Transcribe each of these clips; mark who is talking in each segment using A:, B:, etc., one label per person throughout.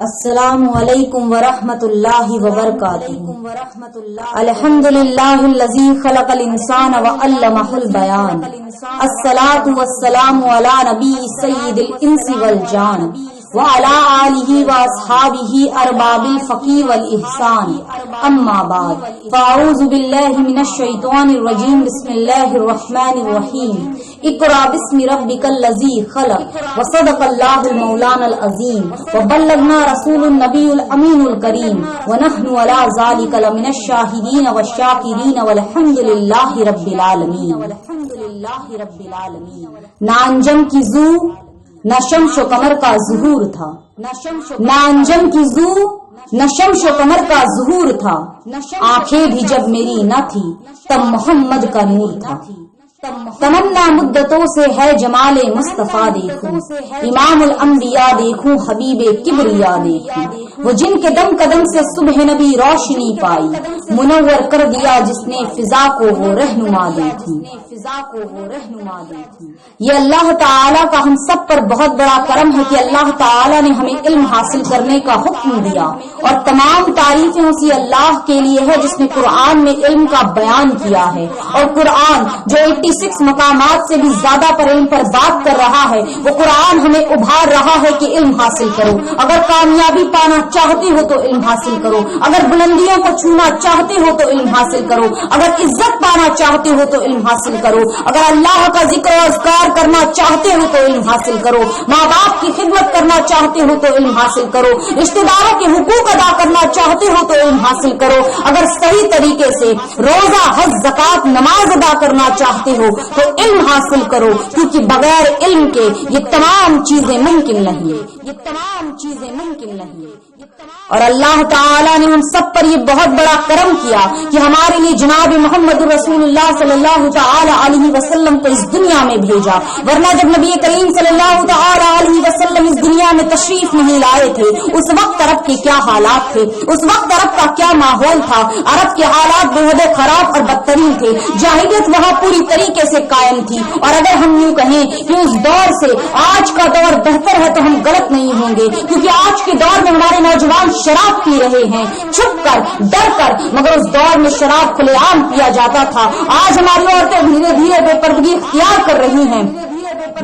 A: السلام علیکم ورحمۃ اللہ وبرکاتہ۔ الحمدللہ الذی خلق الانسان وعلمہ البیان، الصلاۃ والسلام علی نبی سید الانس والجان وعلی آلہ واصحابہ ارباب الفقہ والاحسان، اما بعد فاعوذ باللہ من الشیطان الرجیم، بسم اللہ الرحمن الرحیم، اقرأ باسم ربک الذی خلق وصدق اللہ المولانا العظیم وبلغنا رسول النبی الامین الکریم ونحن علی ذلک لمن الشاہدین والشاکرین والحمد للہ رب العالمین۔ نہ انجم کی زو نہ شمس و قمر کا ظہور تھا، نہ انجم کی زو نہ شمس و قمر کا ظہور تھا، آنکھیں بھی جب میری نہ تھی تب محمد کا نور تھا۔ تمنا مدتوں سے ہے جمال مصطفیٰ دیکھوں، امام الانبیاء دیکھوں، حبیب کبریا دیکھوں، وہ جن کے دم قدم سے صبح نبی روشنی پائی، منور کر دیا جس نے فضا کو وہ رہنما دیکھی۔ یہ اللہ تعالیٰ کا ہم سب پر بہت بڑا کرم ہے کہ اللہ تعالیٰ نے ہمیں علم حاصل کرنے کا حکم دیا، اور تمام تعریفیں اسی اللہ کے لیے ہے جس نے قرآن میں علم کا بیان کیا ہے، اور قرآن جو 86 مقامات سے بھی زیادہ پر علم پر بات کر رہا ہے، وہ قرآن ہمیں ابھار رہا ہے کہ علم حاصل کرو۔ اگر کامیابی پانا چاہتے ہو تو علم حاصل کرو، اگر بلندیوں کو چھونا چاہتے ہو تو علم حاصل کرو، اگر عزت پانا چاہتے ہو تو علم حاصل کرو، اگر اللہ کا ذکر و اذکار کرنا چاہتے ہو تو علم حاصل کرو، ماں باپ کی خدمت کرنا چاہتے ہو تو علم حاصل کرو، رشتہ داروں کے حقوق ادا کرنا چاہتے ہو تو علم حاصل کرو، اگر صحیح طریقے سے روزہ حج زکوٰۃ نماز ادا کرنا چاہتے ہو تو علم حاصل کرو، کیونکہ بغیر علم کے یہ تمام چیزیں ممکن نہیں۔ اور اللہ تعالیٰ نے ہم سب پر یہ بہت بڑا کرم کیا کہ ہمارے لیے جناب محمد رسول اللہ صلی اللہ تعالی علیہ وسلم کو اس دنیا میں بھیجا، ورنہ جب نبی کریم صلی اللہ تعالی علیہ وسلم اس دنیا میں تشریف نہیں لائے تھے اس وقت عرب کے کیا حالات تھے، اس وقت عرب کا کیا ماحول تھا۔ عرب کے حالات بے حد خراب اور بدترین تھے، جاہلیت وہاں پوری طریقے سے قائم تھی، اور اگر ہم یوں کہیں کہ اس دور سے آج کا دور بہتر ہے تو ہم غلط نہیں ہوں گے، کیونکہ آج کے دور میں ہمارے نوجوان شراب پی رہے ہیں چھپ کر ڈر کر، مگر اس دور میں شراب کھلے عام پیا جاتا تھا۔ آج ہماری عورتیں دھیرے دھیرے بے پردگی اختیار کر رہی ہیں،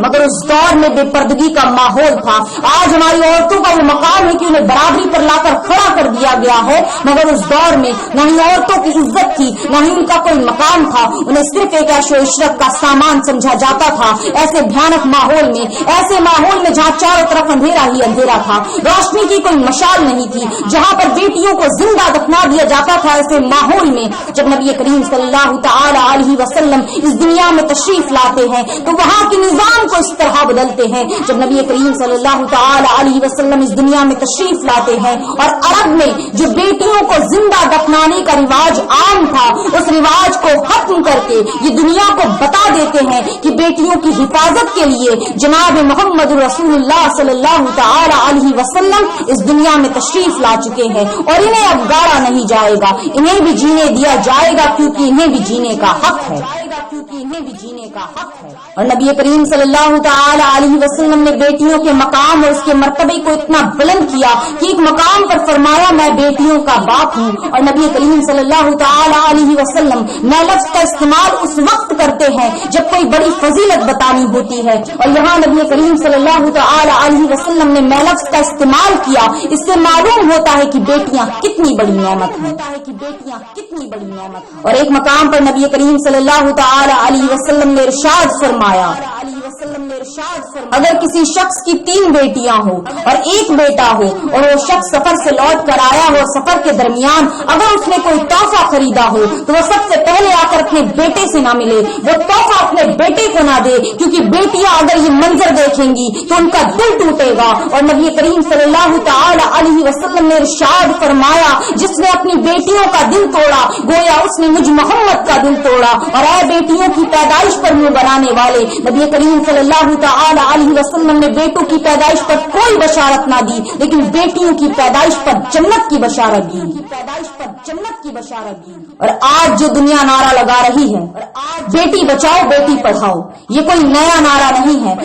A: مگر اس دور میں بے پردگی کا ماحول تھا۔ آج ہماری عورتوں کا وہ مقام ہے کہ انہیں برابری پر لا کر کھڑا کر دیا گیا ہے، مگر اس دور میں نہ ہی عورتوں کی عزت تھی نہ ہی ان کا کوئی مقام تھا، انہیں صرف ایک عیش و عشرت کا سامان سمجھا جاتا تھا۔ ایسے بھیانک ماحول میں، ایسے ماحول میں جہاں چاروں طرف اندھیرا ہی اندھیرا تھا، روشنی کی کوئی مشال نہیں تھی، جہاں پر بیٹیوں کو زندہ دفنا دیا جاتا تھا، ایسے ماحول میں جب نبی کریم صلی اللہ تعالی علیہ وسلم اس دنیا میں تشریف لاتے ہیں تو وہاں کے نظام کو اس طرح بدلتے ہیں۔ جب نبی کریم صلی اللہ تعالی علیہ وسلم اس دنیا میں تشریف لاتے ہیں اور عرب میں جو بیٹیوں کو زندہ دفنانے کا رواج عام تھا اس رواج کو ختم کر کے یہ دنیا کو بتا دیتے ہیں کہ بیٹیوں کی حفاظت کے لیے جناب محمد رسول اللہ صلی اللہ تعالی علیہ وسلم اس دنیا میں تشریف لا چکے ہیں، اور انہیں اب گاڑا نہیں جائے گا، انہیں بھی جینے دیا جائے گا، کیونکہ انہیں بھی جینے کا حق ہے۔ اور نبی کریم صلی اللہ تعالی علیہ وسلم نے بیٹیوں کے مقام اور اس کے مرتبے کو اتنا بلند کیا کہ ایک مقام پر فرمایا میں بیٹیوں کا باپ ہوں، اور نبی کریم صلی اللہ تعالی علیہ وسلم میں لفظ کا استعمال اس وقت کرتے ہیں جب کوئی بڑی فضیلت بتانی ہوتی ہے، اور یہاں نبی کریم صلی اللہ تعالی علیہ وسلم نے میں لفظ کا استعمال کیا، اس سے معلوم ہوتا ہے کہ بیٹیاں کتنی بڑی نعمت ہیں۔ اور ایک مقام پر نبی کریم صلی اللہ تعالی علیہ وسلم نے ارشاد فرمایا اگر کسی شخص کی 3 بیٹیاں ہو اور 1 بیٹا ہو اور وہ شخص سفر سے لوٹ کر آیا ہو، سفر کے درمیان اگر اس نے کوئی تحفہ خریدا ہو تو وہ سب سے پہلے آ کر اپنے بیٹے سے نہ ملے، وہ تحفہ اپنے بیٹے کو نہ دے، کیونکہ بیٹیاں اگر یہ منظر دیکھیں گی تو ان کا دل ٹوٹے گا۔ اور نبی کریم صلی اللہ تعالی علیہ وسلم نے ارشاد فرمایا جس نے اپنی بیٹیوں کا دل توڑا گویا اس نے مجھ محمد کا دل توڑا۔ اور اے بیٹیوں کی پیدائش پر منہ بنانے والے، نبی کریم صلی اللہ تعالی علیہ وسلم نے بیٹوں کی پیدائش پر کوئی بشارت نہ دی لیکن بیٹیوں کی پیدائش پر جنت کی بشارت دی۔ اور آج جو دنیا نعرہ لگا رہی ہے بیٹی بچاؤ بیٹی پڑھاؤ، یہ کوئی نیا نعرہ نہیں ہے،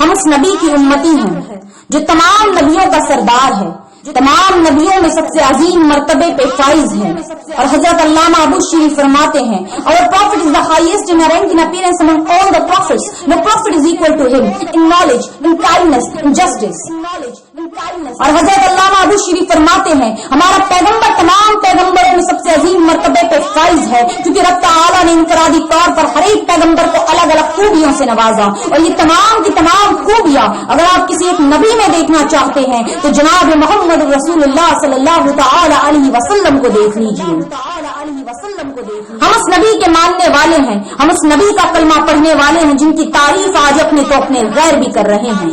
A: ہم اس نبی کی امتی ہیں جو تمام نبیوں کا سردار ہے، تمام نبیوں میں سب سے عظیم مرتبے پہ فائز ہیں. اور حضرت علامہ ابو شریف فرماتے ہیں our prophet is the highest in rank in appearance among all the prophets. No prophet is equal to him in knowledge, in kindness, in justice. اور حضرت علامہ ابو شریف فرماتے ہیں ہمارا پیغمبر تمام پیغمبروں میں سب سے عظیم مرتبے پہ فائز ہے، کیونکہ رب تعالیٰ نے انفرادی طور پر ہر ایک پیغمبر کو الگ الگ خوبیوں سے نوازا. اور یہ تمام کی تمام خوبیاں اگر آپ کسی ایک نبی میں دیکھنا چاہتے ہیں تو جناب محمد رسول اللہ صلی اللہ تعالی علیہ وسلم کو دیکھ لیجیے. ہم اس نبی کے ماننے والے ہیں، ہم اس نبی کا کلمہ پڑھنے والے ہیں جن کی تعریف آج اپنے تو اپنے غیر بھی کر رہے ہیں.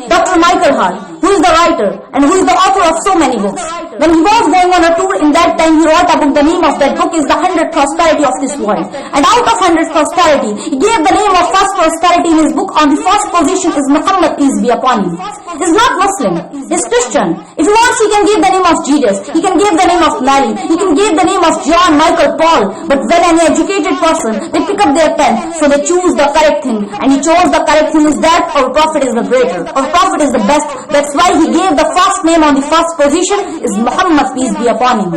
A: Doctor Michael Hart, who is the writer and who is the author of so many books, when he was going on a tour in that time he wrote a book. The name of that book is The 100 Prosperity of this World, and out of 100 prosperity he gave the name of first prosperity in his book. On the first position is Muhammad, peace be upon him. He is not Muslim, he is Christian. If he wants he can give the name of Jesus, he can give the name of Mary, he can give the name of John, Michael, Paul. But when an educated person they pick up their pen, so they choose the correct thing, and he chose the correct thing is that our prophet is the greater, our prophet is the best. That's why he gave the first name on the first position is Muhammad, peace be upon him.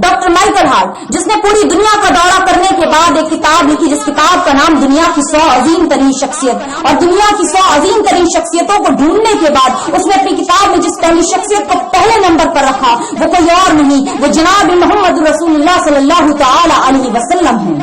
A: Doctor Michael Hart جس نے پوری دنیا کا دورہ کرنے کے بعد ایک کتاب لکھی جس کتاب کا نام دنیا کی 100 عظیم ترین شخصیت، اور دنیا کی 100 عظیم ترین شخصیتوں کو ڈھونڈنے کے بعد اس نے اپنی کتاب میں جس پہلی شخصیت کو پہلے نمبر پر رکھا وہ کوئی اور نہیں، وہ جناب محمد رسول اللہ صلی اللہ تعالی علیہ وسلم ہیں.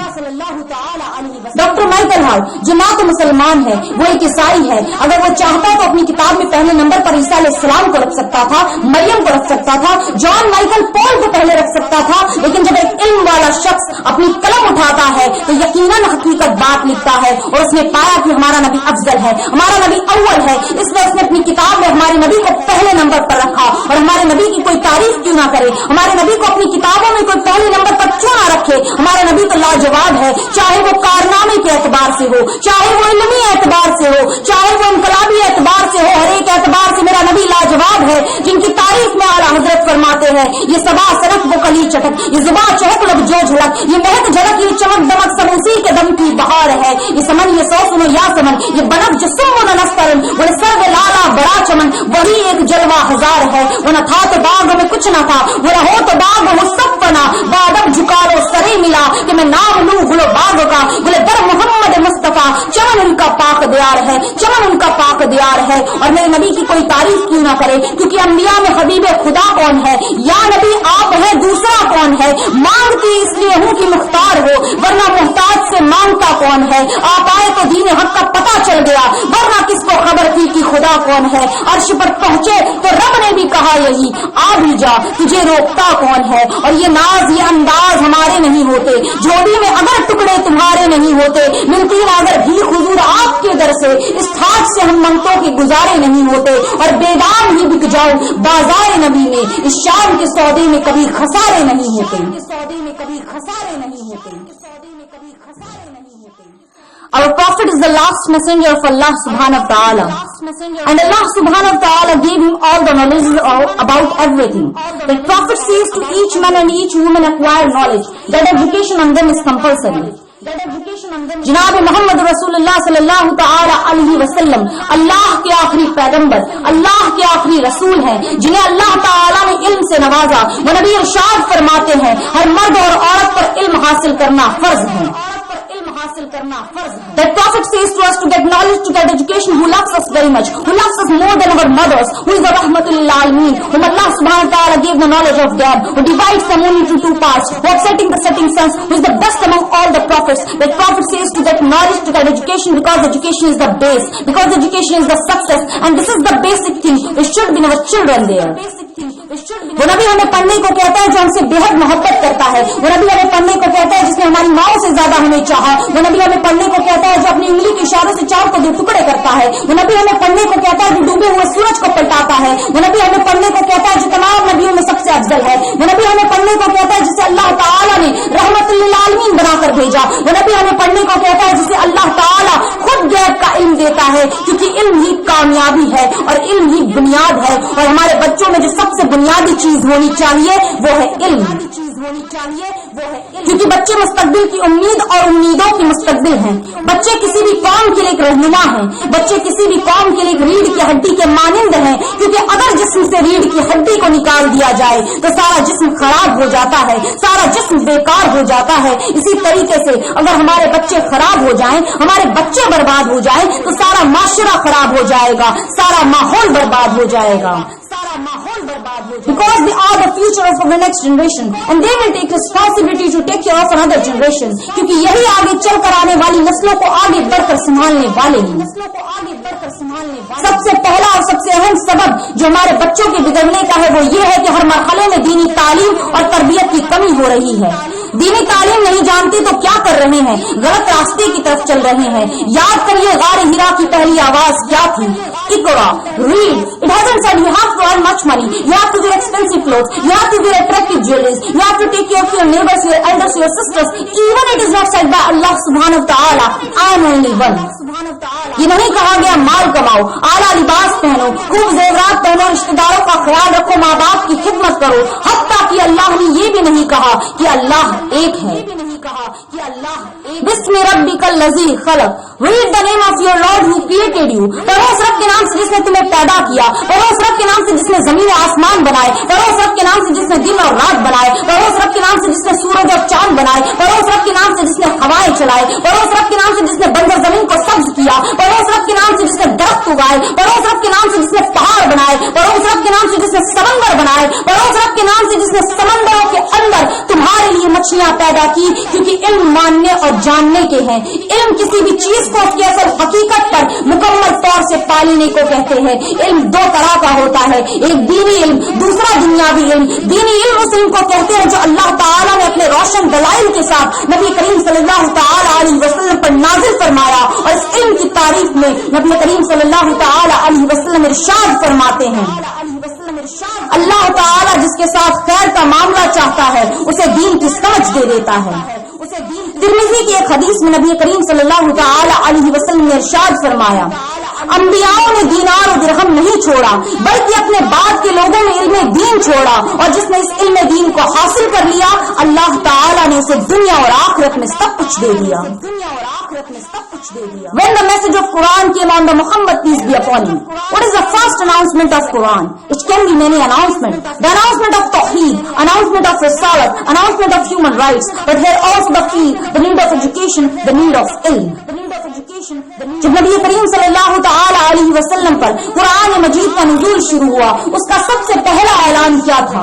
A: ڈاکٹر مائیکل ہارٹ جو نہ تو مسلمان ہے وہ ایک عیسائی ہے، اگر وہ چاہتا تو اپنی کتاب میں پہلے نمبر پر عیسیٰ علیہ السلام کو رکھ سکتا تھا، مریم کو رکھ سکتا تھا، جان مائیکل پال کو پہلے رکھ سکتا تھا. لیکن جب ایک علم والا شخص اپنی قلم اٹھاتا ہے تو یقیناً حقیقت بات لکھتا ہے، اور اس نے پایا کہ ہمارا نبی افضل ہے، ہمارا نبی اول ہے، اس لیے اس نے اپنی کتاب میں ہمارے نبی کو پہلے نمبر پر رکھا. اور ہمارے نبی کی کوئی تعریف کیوں نہ کرے، ہمارے نبی کو اپنی کتابوں میں کوئی پہلے نمبر پر کیوں نہ رکھے. ہمارا نبی تو لاجواب ہے، چاہے وہ کارنامے کے اعتبار سے ہو، چاہے وہ علمی اعتبار سے ہو، چاہے وہ انقلابی اعتبار سے ہو، ہر ایک اعتبار سے میرا نبی لاجواب ہے. جن کی تعریف میں اعلیٰ حضرت فرماتے ہیں یہ صبا سرک وہ کلی چٹک، یہ زباں چہک لب جو جھلک، یہ مہک جھلک، یہ چمک دمک سب اسی کے دم کی بہار ہے. یہ سمن یہ سو سنو یا سمن، یہ بنک جو سم نہ نسترن وہ سرو لالا بڑا چمن، وہی ایک جلوہ ہزار ہے. وہ نہ تھا تو باغ میں کچھ نہ تھا، وہ رہو تو باغ وہ سب فنا، بادب جھکارو سرے ملا کہ میں نام لوں گلو باغ کا، گلے در محمد مصطفیٰ، چمن ان کا پاک دیار ہے، چمن ان کا پاک دیار ہے. اور میرے نبی کی کوئی تعریف کیوں نہ کرے، کیونکہ انبیاء میں حبیب خدا کون ہے؟ یا نبی آپ ہے، دوسرا کون ہے؟ مانگتی اس لیے ہوں کہ مختار ہو، ورنہ محتاج سے مانگتا کون ہے؟ آپ آئے تو دین حق کا پتہ چل گیا، ورنہ کس کو خبر تھی کہ خدا کون ہے؟ عرش پر پہنچے تو رب نے بھی کہا یہی آ بھی جا، تجھے روکتا کون ہے؟ اور یہ ناز یہ انداز ہمارے نہیں ہوتے، جھولی میں اگر ٹکڑے تمہارے نہیں ہوتے، ملتی اگر بھی حضور آپ کے در سے، اس تھاج سے ہم منتوں کے گزارے نہیں ہوتے. اور بیدان ہی بک جاؤ بازار نبی میں، اس شام کے سودے میں کبھی خسارے نہیں ہوتے. Our Prophet is the last messenger of Allah subhanahu wa ta'ala, and Allah subhanahu wa ta'ala gave him all the knowledge about everything. The Prophet says to each man and each woman acquire knowledge, that education on them is compulsory. جناب محمد رسول اللہ صلی اللہ تعالی علیہ وسلم اللہ کے آخری پیغمبر، اللہ کے آخری رسول ہیں جنہیں اللہ تعالی نے علم سے نوازا. وہ نبی ارشاد فرماتے ہیں ہر مرد اور عورت پر علم حاصل کرنا فرض ہے. That Prophet says to us to get knowledge, to get education, who loves us very much, who loves us more than our mothers, who is the Rahmatul lil Alameen, whom Allah subhanahu wa ta'ala gave the knowledge of them, who divides them only into two parts, who upsetting the setting suns, who is the best among all the prophets. That Prophet says to get knowledge, to get education, because education is the base, because education is the success, and this is the basic thing. There should be our children there. وہ نبی ہمیں پڑھنے کو کہتا ہے جو ہم سے بے حد محبت کرتا ہے، وہ نبی ہمیں پڑھنے کو کہتا ہے جس نے ہماری ماؤں سے زیادہ ہمیں چاہا، وہ نبی ہمیں پڑھنے کو کہتا ہے جو اپنی انگلی کے اشارے سے چاند کو 2 ٹکڑے کرتا ہے، وہ نبی ہمیں پڑھنے کو کہتا ہے جو ڈوبے ہوئے سورج کو پلٹاتا ہے، وہ نبی ہمیں پڑھنے کو کہتا ہے جو تمام نبیوں میں سب سے افضل ہے، وہ نبی ہمیں پڑھنے کو کہتا ہے جسے اللہ تعالیٰ نے رحمت للعالمین بنا کر بھیجا، وہ نبی ہمیں پڑھنے کو کہتا ہے جسے اللہ تعالیٰ خود غیب کا علم دیتا ہے، کیونکہ علم ہی کامیابی ہے اور علم ہی بنیاد ہے. اور ہمارے بچوں میں جو سب سے بنیادی چیز ہونی چاہیے وہ ہے علم. ہونی چاہیے وہ ہے علم، کیونکہ بچے مستقبل کی امید اور امیدوں کی مستقبل ہیں. بچے کسی بھی قوم کے لیے ایک رہنما ہیں. بچے کسی بھی قوم کے لیے ایک ریڑھ کی ہڈی کے مانند ہیں، کیونکہ اگر جسم سے ریڑھ کی ہڈی کو نکال دیا جائے تو سارا جسم خراب ہو جاتا ہے، سارا جسم بیکار ہو جاتا ہے. اسی طریقے سے اگر ہمارے بچے خراب ہو جائیں، ہمارے بچے برباد ہو جائیں تو سارا معاشرہ خراب ہو جائے گا، سارا ماحول برباد ہو جائے گا. Because they are the future of the next generation and they will take responsibility to take care of another generation. کیونکہ یہی آگے چل کر آنے والی نسلوں کو آگے بڑھ کر سنبھالنے والے ہیں. سب سے پہلا اور سب سے اہم سبب جو ہمارے بچوں کے بگڑنے کا ہے وہ یہ ہے کہ ہر مرحلے میں دینی تعلیم اور تربیت کی کمی ہو رہی ہے. دینی تعلیم نہیں جانتے تو کیا کر رہے ہیں؟ غلط راستے کی طرف چل رہے ہیں. یاد کریے غار ہرا کی پہلی آواز کیا تھی؟ اقرا، read. It hasn't said you have to earn much money, you have to wear expensive clothes, you have to wear attractive jewelry, you have to take care of your neighbors, your elders, your sisters. Even it is not said by Allah subhanahu wa ta'ala, I am only one. یہ نہیں کہا گیا مال کماؤ، اعلیٰ لباس پہنو، خوب زیورات پہنو، رشتے داروں کا خیال رکھو، ماں باپ کی خدمت کرو. حتیٰ کہ اللہ نے یہ بھی نہیں کہا کہ اللہ ایک ہے. بسم ربک الذی خلق. Read the name of your Lord who created you. پڑھو اس رب کے نام سے جس نے تمہیں پیدا کیا. پڑھو اس رب کے نام سے جس نے زمین و آسمان بنائے. پڑھو اس رب کے نام سے جس نے دن اور رات بنائے. پڑھو اس رب کے نام سے جس نے سورج اور چاند بنائے. پڑھو اس رب کے نام سے جس نے ہوائیں چلائے. پڑھو اس رب کے نام سے جس نے بنجر زمین کو سبز کیا. پڑھو اس رب کے نام سے جس نے درخت اگائے. پڑھو اس رب کے نام سے جس نے پہاڑ بنائے. پڑھو اس رب کے نام سے جس نے سمندر بنائے. پڑھو اس رب کے نام سے جس نے سمندروں کے اندر تمہارے لیے مچھلیاں پیدا کی. کیونکہ علم ماننے اور جاننے کے ہیں. علم کسی بھی چیز کو اس کی اصل حقیقت پر مکمل طور سے پالنے کو کہتے ہیں. علم دو طرح کا ہوتا ہے، ایک دینی علم، دوسرا دنیاوی علم. دینی علم اس علم کو کہتے ہیں جو اللہ تعالیٰ نے اپنے روشن دلائل کے ساتھ نبی کریم صلی اللہ تعالی علیہ وسلم پر نازل فرمایا. اور اس علم کی تعریف میں نبی کریم صلی اللہ تعالی علیہ وسلم ارشاد فرماتے ہیں، اللہ تعالیٰ جس کے ساتھ خیر کا معاملہ چاہتا ہے اسے دین کی سمجھ دے دیتا ہے. ترمذی کی ایک حدیث میں نبی کریم صلی اللہ تعالی علیہ وسلم نے ارشاد فرمایا، انبیاء نے دینار و درہم نہیں چھوڑا بلکہ اپنے بعد کے لوگوں نے علم دین چھوڑا، اور جس نے اس علم دین کو حاصل کر لیا اللہ تعالیٰ نے اسے دنیا اور آخرت میں سب کچھ دے دیا. When the message of Quran came on the Muhammad, peace be upon him, what is the first announcement of Quran? It can be many announcements. The announcement of Tawheed, announcement of Risalat, announcement of human rights, but here also the field, the need of education, the need of ilm. جب نبی کریم صلی اللہ تعالی علیہ وسلم پر قرآن مجید کا نزول شروع ہوا، اس کا سب سے پہلا اعلان کیا تھا؟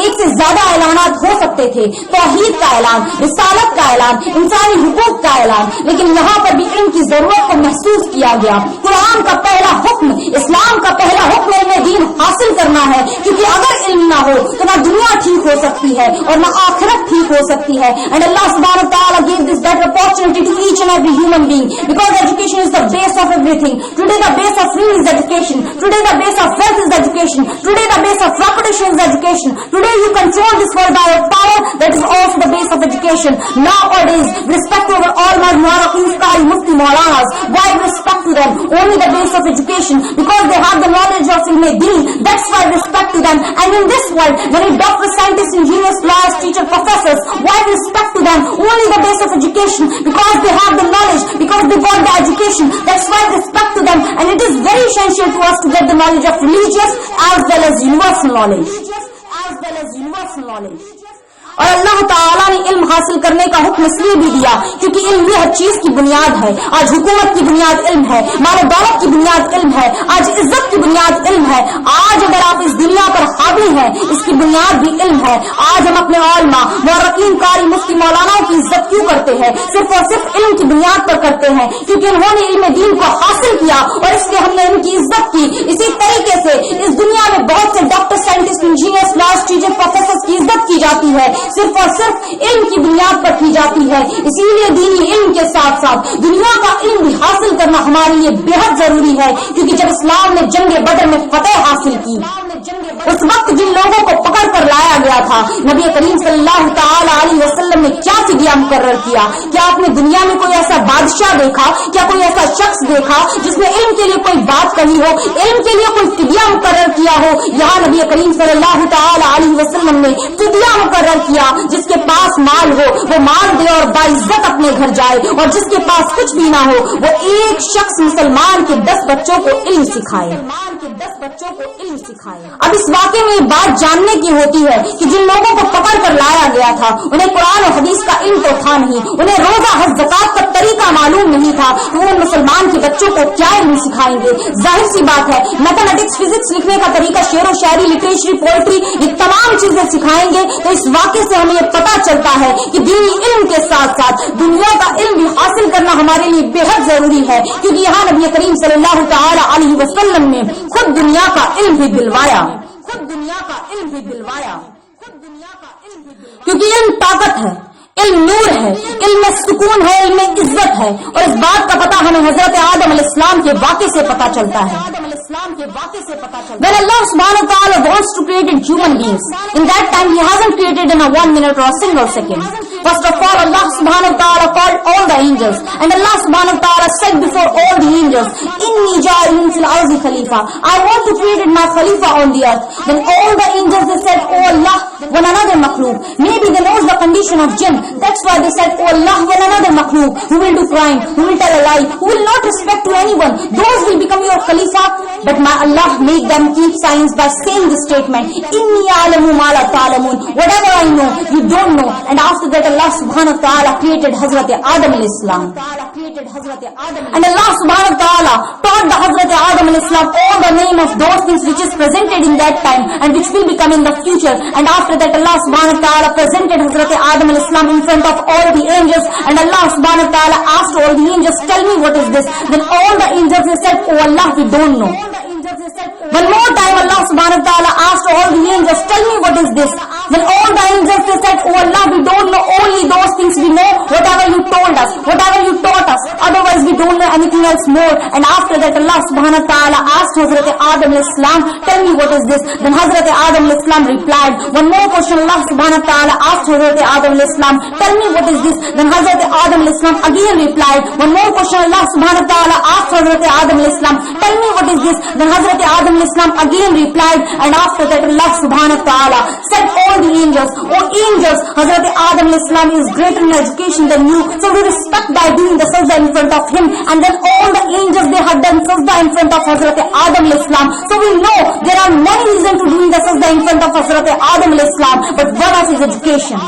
A: ایک سے زیادہ اعلانات ہو سکتے تھے، توحید کا اعلان، رسالت کا اعلان، انسانی حقوق کا اعلان، لیکن یہاں پر بھی علم کی ضرورت کو محسوس کیا گیا. قرآن کا پہلا حکم، اسلام کا پہلا حکم علم دین حاصل کرنا ہے، کیونکہ اگر علم نہ ہو تو نہ دنیا ٹھیک ہو سکتی ہے اور نہ آخرت ٹھیک ہو سکتی ہے. اینڈ اللہ سبحانہ وتعالی gave this better opportunity to each and every human being, because education is the base of everything. Today the base of freedom is education. Today the base of wealth is education. Today the base of reputation is education. Today you control this world by your power, that is also the base of education. Nowadays, respect over all my Muharraqeen, Qari, Mufti, Maulanas. Why respect to them? Only the base of education, because they have the knowledge of ilm deen. That's why respect to them. And in this world, there are doctors, scientists, engineers, lawyers, teachers, professors. Why respect to them? Only the base of education, because they have the knowledge, because they got the education. That's why respect to them. And it is very essential to us to get the knowledge of religious as well as universal knowledge. اور اللہ تعالیٰ نے علم حاصل کرنے کا حکم اس لیے بھی دیا کیونکہ علم یہ ہر چیز کی بنیاد ہے. آج حکومت کی بنیاد علم ہے، مال و دولت کی بنیاد علم ہے، آج عزت کی بنیاد علم ہے. آج اگر آپ اس دنیا پر حاوی ہیں اس کی بنیاد بھی علم ہے. آج ہم اپنے علماء، مورخین، قاری، مفتی، مولاناؤں کی عزت کیوں کرتے ہیں؟ صرف اور صرف علم کی بنیاد پر کرتے ہیں کیونکہ انہوں نے علم دین کو حاصل کیا اور اس لیے ہم نے ان کی عزت کی. اسی طریقے سے اس دنیا میں بہت سے ڈاکٹر، سائنٹسٹ، انجینئرس، لاس، ٹیچر، پروفیسر کی عزت کی جاتی ہے، صرف اور صرف علم کی بنیاد پر کی جاتی ہے. اسی لیے دینی علم کے ساتھ ساتھ دنیا کا علم بھی حاصل کرنا ہمارے لیے بہت ضروری ہے. کیونکہ جب اسلام نے جنگ بدر میں فتح حاصل کی، اس وقت جن لوگوں کو پکڑ کر لایا گیا تھا نبی کریم صلی اللہ تعالی علیہ وسلم نے کیا فدیہ مقرر کیا. کیا آپ نے دنیا میں کوئی ایسا بادشاہ دیکھا, کیا کوئی ایسا شخص دیکھا جس نے علم کے لیے کوئی بات کہی ہو, علم کے لیے کوئی فدیہ مقرر کیا ہو؟ یہاں نبی کریم صلی اللہ تعالی علیہ وسلم نے فدیہ مقرر کیا. جس کے پاس مال ہو وہ مال دے اور باعزت اپنے گھر جائے, اور جس کے پاس کچھ بھی نہ ہو وہ ایک شخص مسلمان کے 10 بچوں کو علم سکھائے. اب اس واقعے میں یہ بات جاننے کی ہوتی ہے کہ جن لوگوں کو پکڑ کر لایا گیا تھا انہیں قرآن و حدیث کا علم تو تھا نہیں, انہیں روزہ حج زکات کا طریقہ معلوم نہیں تھا, تو وہ مسلمان کے بچوں کو کیا علم سکھائیں گے؟ ظاہر سی بات ہے میتھمیٹکس, فزکس, لکھنے کا طریقہ, شعر و شاعری, لٹریچر, پوئٹری, یہ تمام چیزیں سکھائیں گے. تو اس واقعے سے ہمیں یہ پتا چلتا ہے کہ دینی علم کے ساتھ ساتھ دنیا کا علم بھی حاصل کرنا ہمارے لیے بے حد ضروری ہے, کیونکہ یہاں نبی کریم صلی اللہ تعالی علیہ وسلم نے خود دنیا کا علم بھی دلوایا. کیونکہ علم طاقت ہے, علم نور ہے, علم میں سکون ہے, علم میں عزت ہے. اور اس بات کا پتہ ہمیں حضرت آدم علیہ السلام کے واقعے سے پتہ چلتا ہے. When Allah subhanahu wa ta'ala wants to create human beings, in that time He hasn't created in a 1 minute or a single second. First of all, Allah subhanahu wa ta'ala called all the angels, and Allah subhanahu wa ta'ala said before all the angels, Inni ja'ilun fil ardi khalifa, I want to create my khalifa on the earth. Then all the angels they said, Oh Allah, one another makhluk. Maybe they knows the condition of jinn. That's why they said, Oh Allah, one another makhluk, who will do crime, who will tell a lie, who will not respect to anyone. Those will become your khalifa. But my Allah make them keep silence by saying this statement, Inni a'lamu ma la ta'lamun. Whatever I know, you don't know. And after that Allah subhanahu wa ta'ala created Hazrat Adam alayhi salam. And Allah subhanahu wa ta'ala taught the Hazrat Adam alayhi salam all the name of those things which is presented in that time and which will become in the future. And after that Allah subhanahu wa ta'ala presented Hazrat Adam alayhi salam in front of all the angels, and Allah subhanahu wa ta'ala asked all the angels, tell me what is this. Then all the angels they said, Oh Allah, we don't know. One more time Allah subhanahu wa ta'ala asked all the angels, tell me what is this. Then all the angels they said, Oh Allah, we don't know, only those things we know, whatever you told us, whatever you taught us, otherwise we don't know anything else more. And after that Allah subhanahu wa ta'ala asked Hazrat Adam alayhi salam, tell me what is this. Then Hazrat Adam alayhi salam replied. One more question Allah subhanahu wa ta'ala asked Hazrat Adam alayhi salam, tell me what is this. Then Hazrat Adam alayhi salam again replied. One more question Allah subhanahu wa ta'ala asked Hazrat Adam alayhi salam, tell me what is this. Then Hazrat Adam alayhi salam again replied, and after that Allah subhanahu wa ta'ala said all the angels, Oh angels, Hazrat Adam alayhi salam is greater in education than you, so we respect by doing the sajda in front of him. And then all the angels they had done sajda in front of Hazrat Adam alayhi salam, so we know there are many reasons to doing the sajda in front of Hazrat Adam alayhi salam, but one of his education.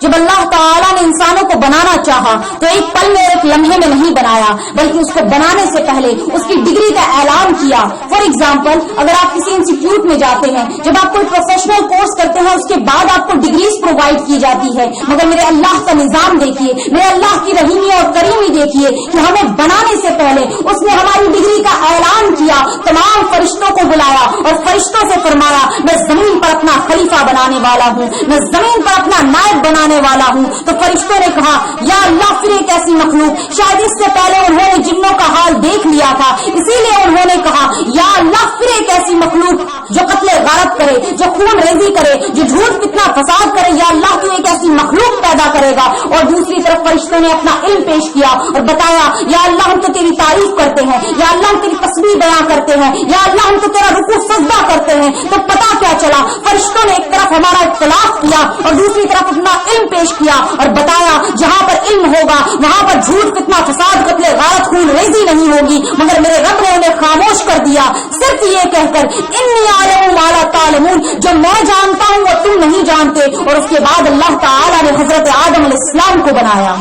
A: جب اللہ تعالیٰ نے انسانوں کو بنانا چاہا تو ایک پل میں ایک لمحے میں نہیں بنایا، بلکہ اس کو بنانے سے پہلے اس کی ڈگری کا اعلان کیا. فار ایگزامپل اگر آپ کسی انسٹیٹیوٹ میں جاتے ہیں، جب آپ کوئی پروفیشنل کورس کرتے ہیں اس کے بعد آپ کو ڈگریز پرووائڈ کی جاتی ہے، مگر میرے اللہ کا نظام دیکھیے، میرے اللہ کی رحیمی اور کریمی دیکھیے کہ ہمیں بنانے سے پہلے اس نے ہماری ڈگری کا اعلان کیا، تمام فرشتوں کو بلایا اور فرشتوں سے فرمایا میں زمین پر اپنا خلیفہ بنانے والا ہوں، میں زمین پر اپنا نائب بنانے والا ہوں. تو فرشتوں نے کہا یا اللہ پھر ایک ایسی مخلوق، شاید اس سے پہلے انہوں نے جنوں کا حال دیکھ لیا تھا، اسی لیے انہوں نے کہا یا اللہ پھر ایک ایسی مخلوق جو قتل غارت کرے، جو خون ریزی کرے، جو جھوٹ فتنہ فساد کرے، یا اللہ تو ایک ایسی مخلوق پیدا کرے گا. اور دوسری طرف فرشتوں نے اپنا علم پیش کیا اور بتایا یا اللہ ہم تو تیری تعریف کرتے ہیں، یا اللہ ہم تیری تسبیح بیان کرتے ہیں، یا اللہ ہم تو تیرا رکوع سجدہ کرتے ہیں. تو پتا کیا چلا، فرشتوں نے ایک طرف ہمارا اختلاف کیا اور دوسری طرف اپنا علم پیش کیا اور بتایا جہاں پر علم ہوگا وہاں پر جھوٹ فتنہ فساد قتل غارت خون ریزی نہیں ہوگی. مگر میرے رب نے انہیں خاموش کر دیا صرف یہ کہہ کر انی اعلم ما لا تعلمون، جو میں جانتا ہوں وہ تم نہیں جانتے. اور اس کے بعد اللہ تعالی نے حضرت آدم علیہ السلام کو بنایا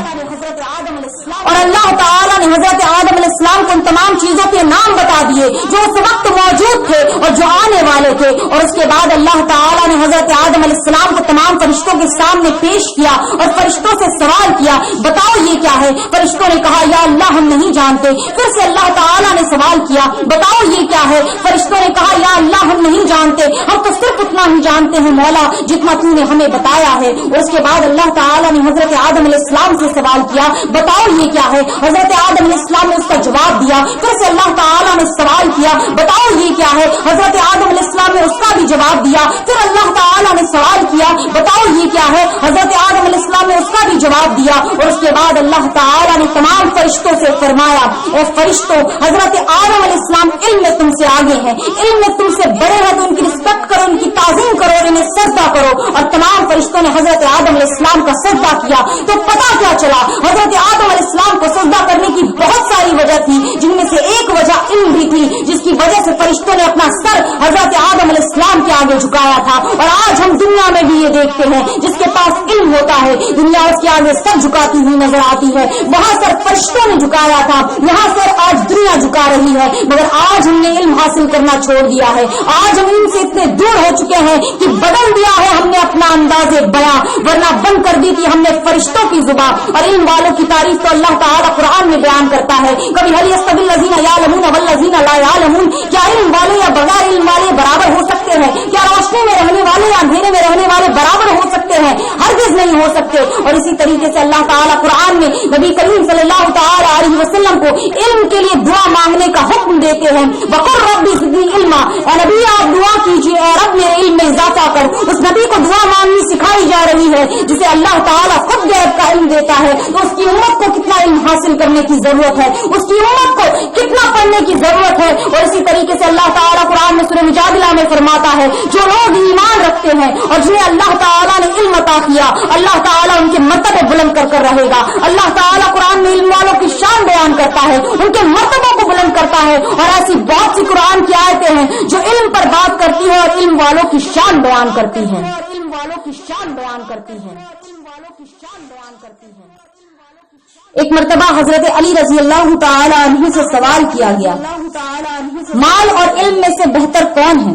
A: اور اللہ تعالیٰ نے حضرت آدم علیہ السلام کو ان تمام چیزوں کے نام بتا دیے جو اس وقت موجود تھے اور جو آنے والے تھے. اور اس کے بعد اللہ تعالیٰ نے حضرت آدم علیہ السلام کو تمام فرشتوں کے سامنے پیش کیا اور فرشتوں سے سوال کیا بتاؤ یہ کیا ہے. فرشتوں نے کہا یا اللہ ہم نہیں جانتے. پھر سے اللہ تعالیٰ نے سوال کیا بتاؤ یہ کیا ہے. فرشتوں نے کہا یا اللہ ہم نہیں جانتے، ہم تو صرف اتنا ہی جانتے ہیں مولا جتنا تو نے ہمیں بتایا ہے. اور اس کے بعد اللہ تعالیٰ نے حضرت آدم علیہ السلام سے سوال کیا بتاؤ یہ کیا ہے؟ حضرت آدم علیہ السلام نے اس کا جواب دیا. پھر سے اللہ تعالیٰ نے سوال کیا, بتاؤ یہ کیا ہے؟ حضرت آدم علیہ السلام نے اس کا بھی جواب دیا. پھر اللہ تعالیٰ نے سوال کیا, بتاؤ یہ کیا ہے؟ حضرت آدم علیہ السلام نے اس کا بھی جواب دیا. اور اس کے بعد اللہ تعالیٰ نے تمام فرشتوں سے فرمایا, اے فرشتوں, حضرت آدم علیہ السلام علم میں تم سے آگے ہیں, علم میں تم سے بڑے ہیں, تو ان کی رسپیکٹ کرو, ان کی تعظیم کرو, انہیں سجدہ کرو. اور تمام فرشتوں نے حضرت آدم علیہ السلام کا سجدہ کیا. تو پتا کیا چلا, حضرت آدم علیہ السلام کو سجدہ کرنے کی بہت ساری وجہ تھی, جن میں سے ایک وجہ علم بھی تھی, جس کی وجہ سے فرشتوں نے اپنا سر حضرت آدم علیہ السلام کے آگے جھکایا تھا. اور آج ہم دنیا میں بھی یہ دیکھتے ہیں, جس کے پاس علم ہوتا ہے دنیا اس کے آگے سر جھکاتی ہوئی نظر آتی ہے. وہاں سر فرشتوں نے جھکایا تھا, یہاں سر آج دنیا جھکا رہی ہے. مگر آج ہم نے علم حاصل کرنا چھوڑ دیا ہے. آج ہم ان سے اتنے دور ہو چکے ہیں کہ بدل دیا ہے ہم نے اپنا انداز بیاں, ورنہ بند کر دی تھی ہم نے فرشتوں کی زبان. اور علم والوں کی تعریف تو اللہ تعالیٰ قرآن میں بیان کرتا ہے, کبھی هل يستوي الذين يعلمون والذين لا يعلمون, کیا علم والے یا بغیر علم والے برابر ہو سکتے ہیں؟ کیا روشنی میں رہنے والے یا اندھیرے میں رہنے والے برابر ہو سکتے ہیں؟ ہرگز نہیں ہو سکتے. اور اسی طریقے سے اللہ تعالیٰ قرآن میں نبی کریم صلی اللہ تعالی علیہ وسلم کو علم کے لیے دعا مانگنے کا حکم دیتے ہیں. وقل رب زدنی علما, اے نبی آپ دعا کیجیے, اے رب میرے علم میں اضافہ کر. اس نبی کو دعا مانگنی سکھائی جا رہی ہے جسے اللہ تعالیٰ خود غیب کا علم دیتا ہے. تو اس کی امت کو کتنا علم حاصل کرنے کی ضرورت ہے, اس کی امت کو کتنا پڑھنے کی ضرورت ہے. اور اسی طریقے سے اللہ تعالیٰ قرآن میں سورہ مجادلہ میں فرماتا ہے, جو لوگ ایمان رکھتے ہیں اور جنہیں اللہ تعالیٰ نے علم عطا کیا, اللہ تعالیٰ ان کے مرتبے بلند کر رہے گا. اللہ تعالیٰ قرآن میں علم والوں کی شان بیان کرتا ہے, ان کے مرتبوں کو بلند کرتا ہے. اور ایسی بہت سی قرآن کی آیتیں ہیں جو علم پر بات کرتی ہیں اور علم والوں کی شان بیان کرتی ہیں. علم والوں کی شان بیان کرتی ہیں. علم والوں کی شان بیان کرتی ہیں. ایک مرتبہ حضرت علی رضی اللہ تعالی عنہ سے سوال کیا گیا, مال اور علم میں سے بہتر کون ہے؟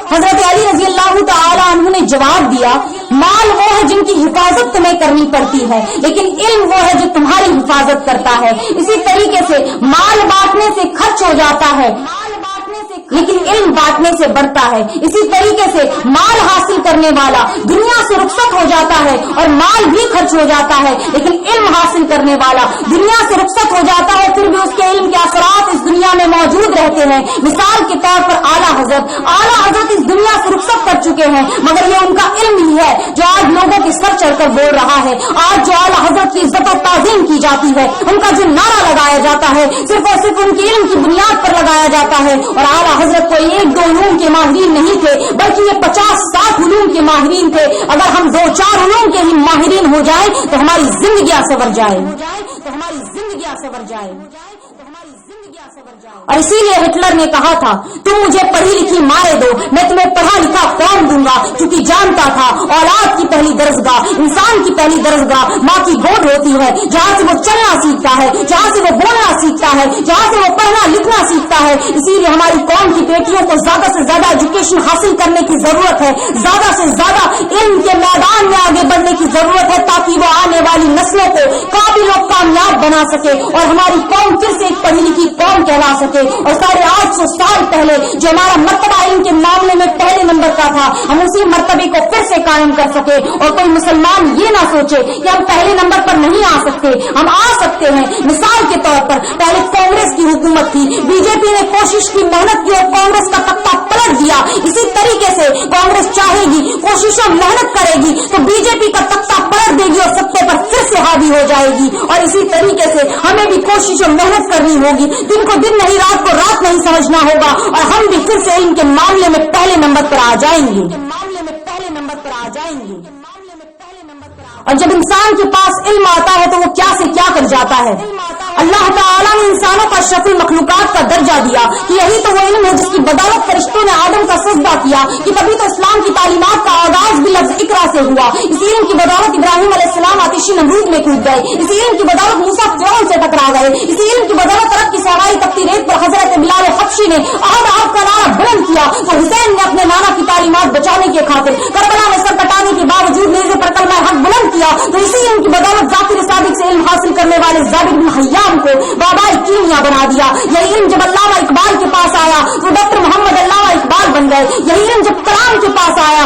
A: حضرت علی رضی اللہ تعالی عنہ نے جواب دیا, مال وہ ہے جن کی حفاظت تمہیں کرنی پڑتی ہے, لیکن علم وہ ہے جو تمہاری حفاظت کرتا ہے. اسی طریقے سے مال بانٹنے سے خرچ ہو جاتا ہے, لیکن علم بانٹنے سے بڑھتا ہے. اسی طریقے سے مال حاصل کرنے والا دنیا سے رخصت ہو جاتا ہے اور مال بھی خرچ ہو جاتا ہے, لیکن علم حاصل کرنے والا دنیا سے رخصت ہو جاتا ہے, پھر بھی اس کے علم کے اثرات اس دنیا میں موجود رہتے ہیں. مثال کے طور پر اعلیٰ حضرت اس دنیا سے رخصت کر چکے ہیں, مگر یہ ان کا علم ہی ہے جو آج لوگوں کے سر چڑھ کر بول رہا ہے. آج جو اعلیٰ حضرت کی عزت و تعظیم کی جاتی ہے, ان کا جو نعرہ لگایا جاتا ہے, صرف اور صرف ان کے علم کی بنیاد پر لگایا جاتا ہے. اور اعلیٰ حضرت کوئی ایک دو علوم کے ماہرین نہیں تھے, بلکہ یہ 50-60 علوم کے ماہرین تھے. اگر ہم 2-4 علوم کے ہی ماہرین ہو جائیں تو ہماری زندگیاں سنور جائے. اور اسی لیے ہٹلر نے کہا تھا, تم مجھے پڑھی لکھی مارے دو, میں تمہیں پڑھا لکھا قوم دوں گا. کیونکہ جانتا تھا اولاد کی پہلی درسگاہ, انسان کی پہلی درسگاہ ماں کی گود ہوتی ہے, جہاں سے وہ چلنا سیکھتا ہے, جہاں سے وہ بولنا سیکھتا ہے, جہاں سے وہ پڑھنا لکھنا سیکھتا ہے. اسی لیے ہماری قوم کی بیٹیوں کو زیادہ سے زیادہ ایجوکیشن حاصل کرنے کی ضرورت ہے, زیادہ سے زیادہ علم کے میدان میں آگے بڑھنے کی ضرورت ہے, تاکہ وہ آنے والی نسلوں کو قابل و کامیاب بنا سکے اور ہماری قوم پھر سے ایک پڑھی لکھی قوم کہلا سکے. اور 850 سال پہلے جو ہمارا مرتبہ علم کے معاملے میں پہلے نمبر کا تھا, ہم اسی مرتبے کو پھر سے قائم کر سکے. اور کوئی مسلمان یہ نہ سوچے کہ ہم پہلے نمبر پر نہیں آ سکتے, ہم آ سکتے ہیں. مثال کے طور پر پہلے کانگریس کی حکومت تھی, بی جے پی نے کوشش کی, محنت کی اور کانگریس کا تختہ پلٹ دیا. اسی طریقے سے کانگریس چاہے گی, کوششوں محنت کرے گی تو بی جے پی کا تختہ پلٹ دے گی اور سطح پر پھر سے حاوی ہو جائے گی. اور اسی طریقے سے ہمیں بھی کوشش اور محنت کرنی ہوگی, دن کو دن نہیں, رات کو رات نہیں سمجھنا ہوگا, اور ہم بھی پھر سے علم کے معاملے میں پہلے نمبر پر آ جائیں گے. اور جب انسان کے پاس علم آتا ہے تو وہ کیا سے کیا کر جاتا ہے. اللہ تعالیٰ نے انسانوں کا اشرف المخلوقات کا درجہ دیا کہ یہی تو وہ علم ہے جس کی بدولت فرشتوں نے آدم کا سجدہ کیا, کہ تبھی تو اسلام کی تعلیمات کا آغاز بھی لفظ اقرا سے ہوا. اسی علم کی بدولت ابراہیم علیہ السلام آتشی نمرود میں کود گئے, اسی علم کی بدولت موسیٰ فرعون سے ٹکرا گئے, اسی علم کی بدولت عرب کی صحرائی تپتی ریت پر حضرت بلال حبشی نے احد کا نعرہ بلند کیا, تو حسین نے اپنے نانا کی تعلیمات بچانے کی خاطر کربلا میں سر کٹانے کے باوجود نیزے پر کلمہ حق بلند کیا. تو اسی علم کی بدولت ذاکر صادق سے علم حاصل کرنے والے ضابط بن حیام کو بابائے کیمیا بنا دیا. یہی علم جب علامہ اقبال کے پاس آیا تو ڈاکٹر محمد علامہ اقبال بن گئے. یہی علم جب کلام کے پاس آیا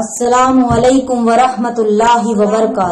A: السلام علیکم ورحمۃ اللہ وبرکاتہ.